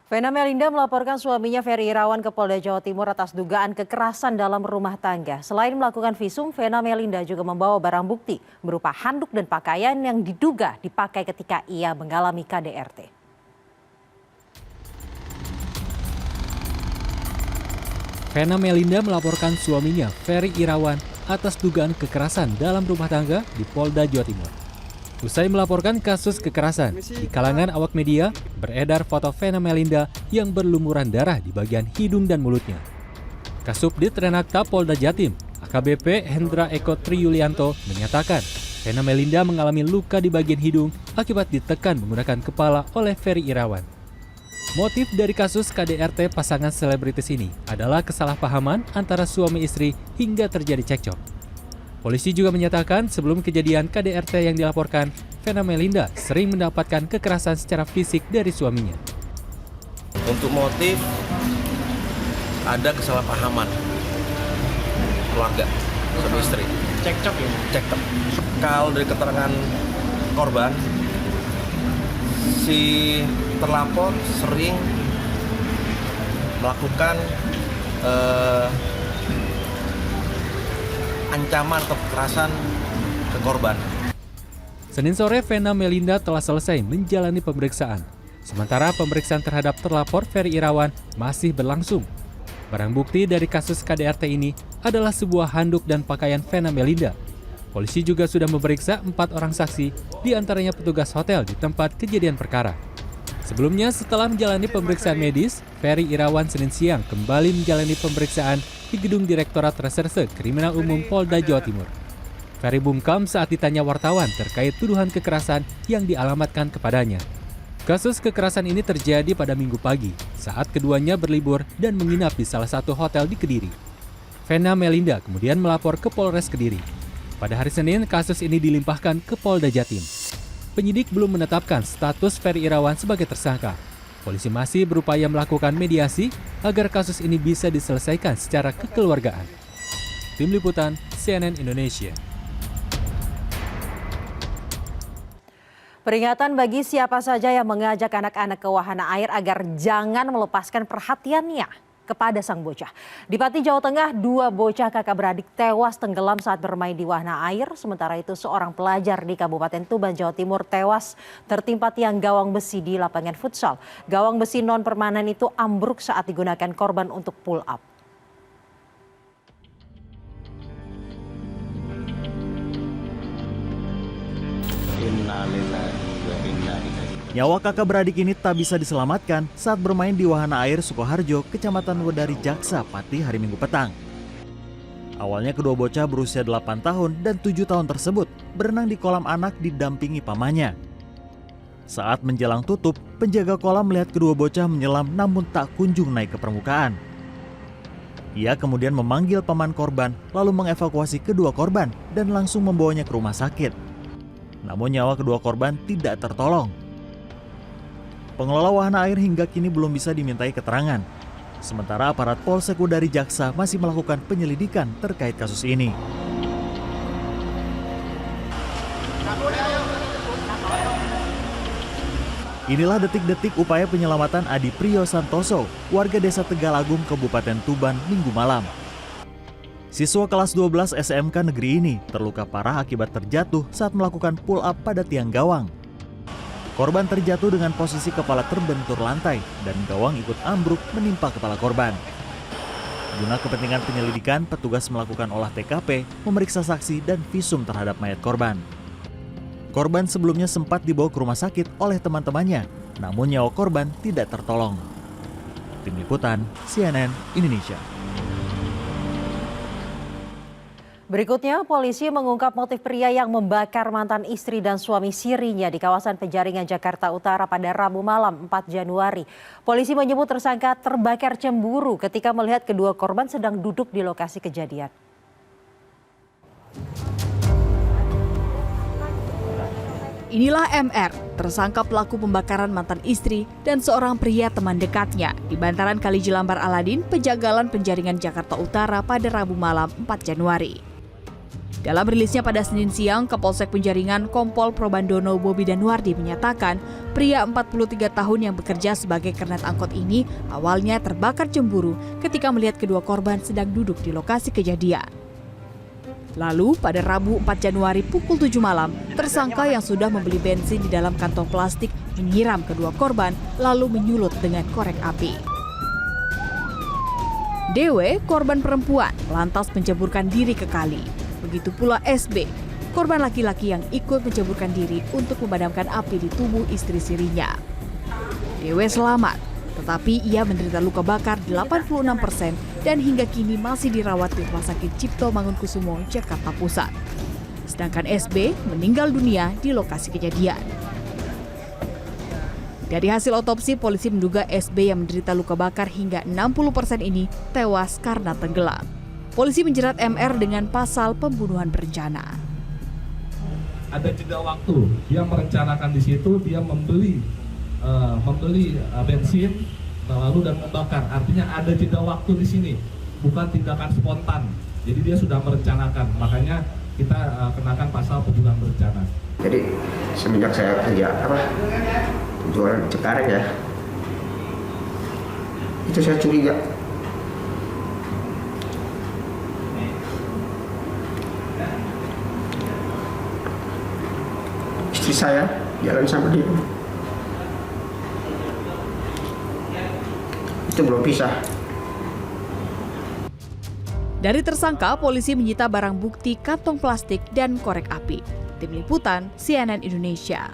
Vena Melinda melaporkan suaminya Ferry Irawan ke Polda Jawa Timur atas dugaan kekerasan dalam rumah tangga. Selain melakukan visum, Vena Melinda juga membawa barang bukti berupa handuk dan pakaian yang diduga dipakai ketika ia mengalami KDRT. Vena Melinda melaporkan suaminya Ferry Irawan atas dugaan kekerasan dalam rumah tangga di Polda Jawa Timur. Usai melaporkan kasus kekerasan, di kalangan awak media beredar foto Vena Melinda yang berlumuran darah di bagian hidung dan mulutnya. Kasubdit Renakta Polda Jatim, AKBP Hendra Eko Triyulianto menyatakan Vena Melinda mengalami luka di bagian hidung akibat ditekan menggunakan kepala oleh Ferry Irawan. Motif dari kasus KDRT pasangan selebritis ini adalah kesalahpahaman antara suami istri hingga terjadi cekcok. Polisi juga menyatakan sebelum kejadian KDRT yang dilaporkan, Vena Melinda sering mendapatkan kekerasan secara fisik dari suaminya. Untuk motif, ada kesalahpahaman keluarga suami istri. Cekcok ya? Cekcok. Kalau dari keterangan korban, si terlapor sering melakukan ancaman atau kekerasan ke korban. Senin sore, Vena Melinda telah selesai menjalani pemeriksaan. Sementara pemeriksaan terhadap terlapor Ferry Irawan masih berlangsung. Barang bukti dari kasus KDRT ini adalah sebuah handuk dan pakaian Vena Melinda. Polisi juga sudah memeriksa 4 orang saksi, diantaranya petugas hotel di tempat kejadian perkara. Sebelumnya, setelah menjalani pemeriksaan medis, Ferry Irawan Senin siang kembali menjalani pemeriksaan di Gedung Direktorat Reserse Kriminal Umum Polda Jawa Timur. Ferry bungkam saat ditanya wartawan terkait tuduhan kekerasan yang dialamatkan kepadanya. Kasus kekerasan ini terjadi pada Minggu pagi saat keduanya berlibur dan menginap di salah satu hotel di Kediri. Vena Melinda kemudian melapor ke Polres Kediri. Pada hari Senin, kasus ini dilimpahkan ke Polda Jatim. Penyidik belum menetapkan status Ferry Irawan sebagai tersangka. Polisi masih berupaya melakukan mediasi agar kasus ini bisa diselesaikan secara kekeluargaan. Tim Liputan CNN Indonesia. Peringatan bagi siapa saja yang mengajak anak-anak ke wahana air agar jangan melepaskan perhatiannya kepada sang bocah. Di Pati, Jawa Tengah, 2 bocah kakak beradik tewas tenggelam saat bermain di wahana air. Sementara itu, seorang pelajar di Kabupaten Tuban, Jawa Timur tewas tertimpa tiang gawang besi di lapangan futsal. Gawang besi non-permanen itu ambruk saat digunakan korban untuk pull up. Nyawa kakak beradik ini tak bisa diselamatkan saat bermain di wahana air Sukoharjo, Kecamatan Wedari Jaksa, Pati hari Minggu petang. Awalnya kedua bocah berusia 8 tahun dan 7 tahun tersebut berenang di kolam anak didampingi pamannya. Saat menjelang tutup, penjaga kolam melihat kedua bocah menyelam namun tak kunjung naik ke permukaan. Ia kemudian memanggil paman korban lalu mengevakuasi kedua korban dan langsung membawanya ke rumah sakit. Namun nyawa kedua korban tidak tertolong. Pengelola wahana air hingga kini belum bisa dimintai keterangan. Sementara aparat Polsek Wedari Jaksa masih melakukan penyelidikan terkait kasus ini. Inilah detik-detik upaya penyelamatan Adi Priyo Santoso, warga Desa Tegalagung, Kabupaten Tuban, Minggu malam. Siswa kelas 12 SMK negeri ini terluka parah akibat terjatuh saat melakukan pull up pada tiang gawang. Korban terjatuh dengan posisi kepala terbentur lantai dan gawang ikut ambruk menimpa kepala korban. Guna kepentingan penyelidikan, petugas melakukan olah TKP, memeriksa saksi dan visum terhadap mayat korban. Korban sebelumnya sempat dibawa ke rumah sakit oleh teman-temannya, namun nyawa korban tidak tertolong. Tim Liputan CNN Indonesia. Berikutnya, polisi mengungkap motif pria yang membakar mantan istri dan suami sirinya di kawasan Penjaringan, Jakarta Utara pada Rabu malam 4 Januari. Polisi menyebut tersangka terbakar cemburu ketika melihat kedua korban sedang duduk di lokasi kejadian. Inilah MR, tersangka pelaku pembakaran mantan istri dan seorang pria teman dekatnya di bantaran Kali Jelambar Aladin, Pejagalan Penjaringan, Jakarta Utara pada Rabu malam 4 Januari. Dalam rilisnya pada Senin siang, Kapolsek Penjaringan Kompol Probandono Bobi Danuardi menyatakan pria 43 tahun yang bekerja sebagai kernet angkot ini awalnya terbakar cemburu ketika melihat kedua korban sedang duduk di lokasi kejadian. Lalu pada Rabu 4 Januari pukul 7 malam, tersangka yang sudah membeli bensin di dalam kantong plastik menyiram kedua korban lalu menyulut dengan korek api. DW, korban perempuan, lantas menceburkan diri ke kali. Begitu pula SB, korban laki-laki yang ikut menceburkan diri untuk memadamkan api di tubuh istri sirinya. DW selamat, tetapi ia menderita luka bakar 86% dan hingga kini masih dirawat di Rumah Sakit Cipto Mangunkusumo, Jakarta Pusat. Sedangkan SB meninggal dunia di lokasi kejadian. Dari hasil otopsi, polisi menduga SB yang menderita luka bakar hingga 60% ini tewas karena tenggelam. Polisi menjerat MR dengan pasal pembunuhan berencana. Ada jeda waktu, dia merencanakan di situ, dia membeli bensin lalu dan membakar. Artinya ada jeda waktu di sini, bukan tindakan spontan. Jadi dia sudah merencanakan, makanya kita kenakan pasal pembunuhan berencana. Jadi semenjak saya kerja jualan Cikarang ya, itu saya curiga. Istri saya jalan sama dia. Itu belum pisah. Dari tersangka, polisi menyita barang bukti kantong plastik dan korek api. Tim Liputan, CNN Indonesia.